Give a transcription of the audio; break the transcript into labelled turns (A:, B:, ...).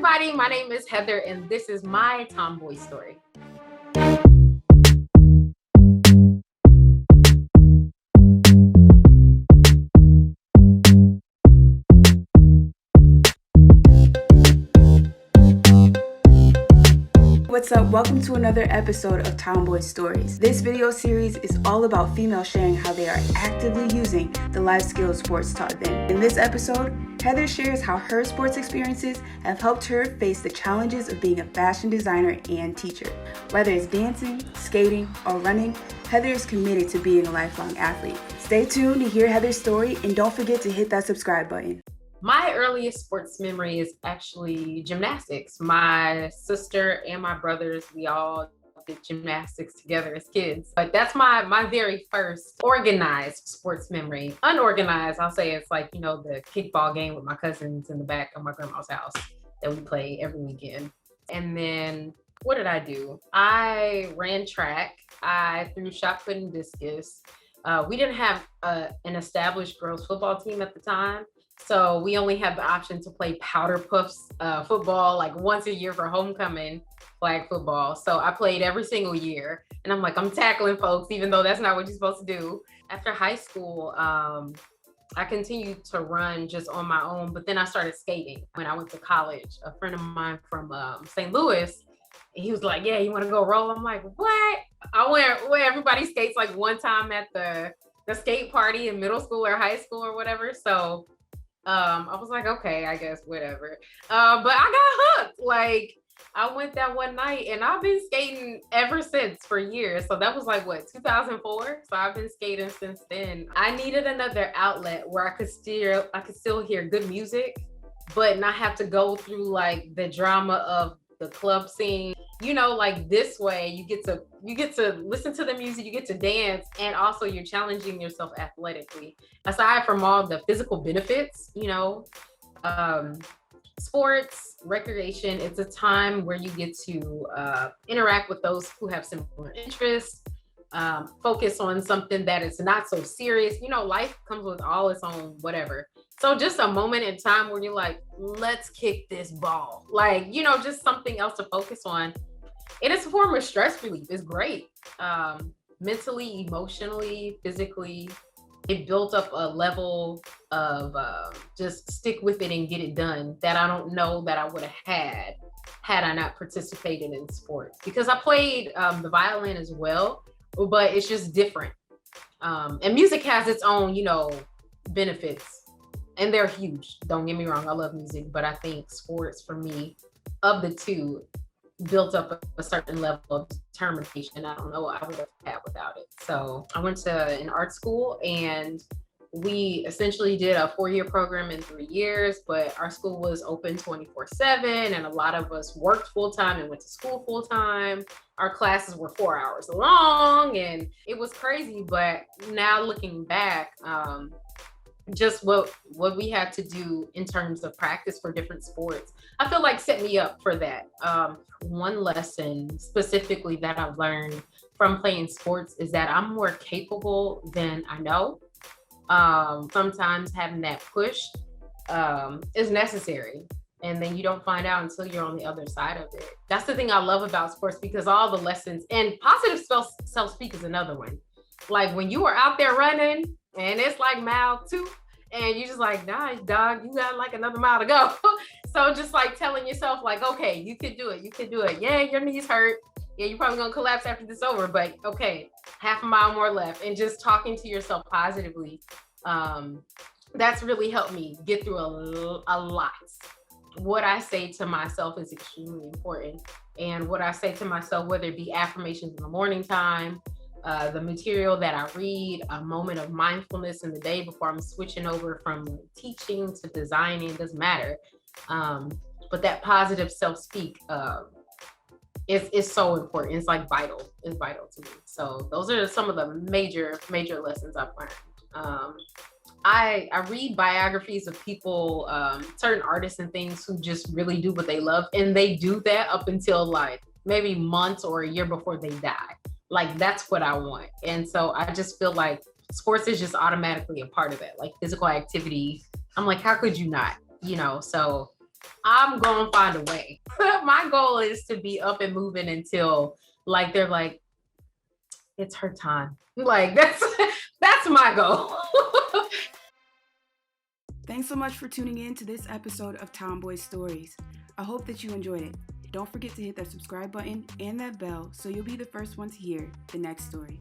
A: everybody, my name is Heather and this is my TämBwoy story.
B: What's up? Welcome to another episode of TämBwoy Stories. This video series is all about females sharing how they are actively using the life skills sports taught them. In this episode, Heather shares how her sports experiences have helped her face the challenges of being a fashion designer and teacher. Whether it's dancing, skating, or running, Heather is committed to being a lifelong athlete. Stay tuned to hear Heather's story and don't forget to hit that subscribe button.
A: My earliest sports memory is actually gymnastics. My sister and my brothers, we all did gymnastics together as kids. But that's my very first organized sports memory. Unorganized, I'll say it's like, the kickball game with my cousins in the back of my grandma's house that we play every weekend. And then what did I do? I ran track. I threw shot put and discus. We didn't have an established girls football team at the time. So we only had the option to play powder puffs football like once a year for homecoming flag football. So I played every single year and I'm tackling folks, even though that's not what you're supposed to do. After high school, I continued to run just on my own, but then I started skating. When I went to college, a friend of mine from St. Louis, he was like, yeah, you want to go roll? I'm like, what? I went where everybody skates like one time at the skate party in middle school or high school or whatever. So I was like, okay, I guess whatever. But I got hooked. Like I went that one night and I've been skating ever since for years. So that was like 2004. So I've been skating since then. I needed another outlet where I could still hear good music, but not have to go through like the drama of the club scene. Like this way you get to listen to the music, you get to dance, and also you're challenging yourself athletically. Aside from all the physical benefits, sports, recreation, it's a time where you get to interact with those who have similar interests, focus on something that is not so serious. Life comes with all its own whatever. So just a moment in time where you're like, let's kick this ball. Like, just something else to focus on. And it's a form of stress relief. It's great. Mentally, emotionally, physically, it built up a level of just stick with it and get it done that I don't know that I would have had I not participated in sports. Because I played the violin as well, but it's just different. And music has its own, benefits. And they're huge. Don't get me wrong. I love music, but I think sports for me, of the two, built up a certain level of determination. I don't know what I would have had without it. So I went to an art school and we essentially did a 4-year program in 3 years, but our school was open 24/7 and a lot of us worked full-time and went to school full-time. Our classes were 4 hours long and it was crazy. But now looking back, just what we had to do in terms of practice for different sports, I feel like set me up for that. One lesson specifically that I've learned from playing sports is that I'm more capable than I know. Sometimes having that push is necessary, and then you don't find out until you're on the other side of it. That's the thing I love about sports, because all the lessons, and positive self-speak is another one. Like when you are out there running and it's like mile 2 and you're just like, nah, dog, you got like another mile to go. So just like telling yourself like, okay, you can do it. Yeah, your knees hurt. Yeah, you're probably gonna collapse after this over, but okay, half a mile more left. And just talking to yourself positively, that's really helped me get through a lot. What I say to myself is extremely important. And what I say to myself, whether it be affirmations in the morning time, the material that I read, a moment of mindfulness in the day before I'm switching over from teaching to designing, doesn't matter. But that positive self-speak is so important. It's like vital. It's vital to me. So those are some of the major lessons I've learned. I read biographies of people, certain artists and things who just really do what they love. And they do that up until like maybe months or a year before they die. Like that's what I want. And so I just feel like sports is just automatically a part of it. Like physical activity. I'm like, how could you not? So I'm gonna find a way. My goal is to be up and moving until like they're like, it's her time. Like that's my goal.
B: Thanks so much for tuning in to this episode of TämBwoy Stories. I hope that you enjoyed it. Don't forget to hit that subscribe button and that bell so you'll be the first one to hear the next story.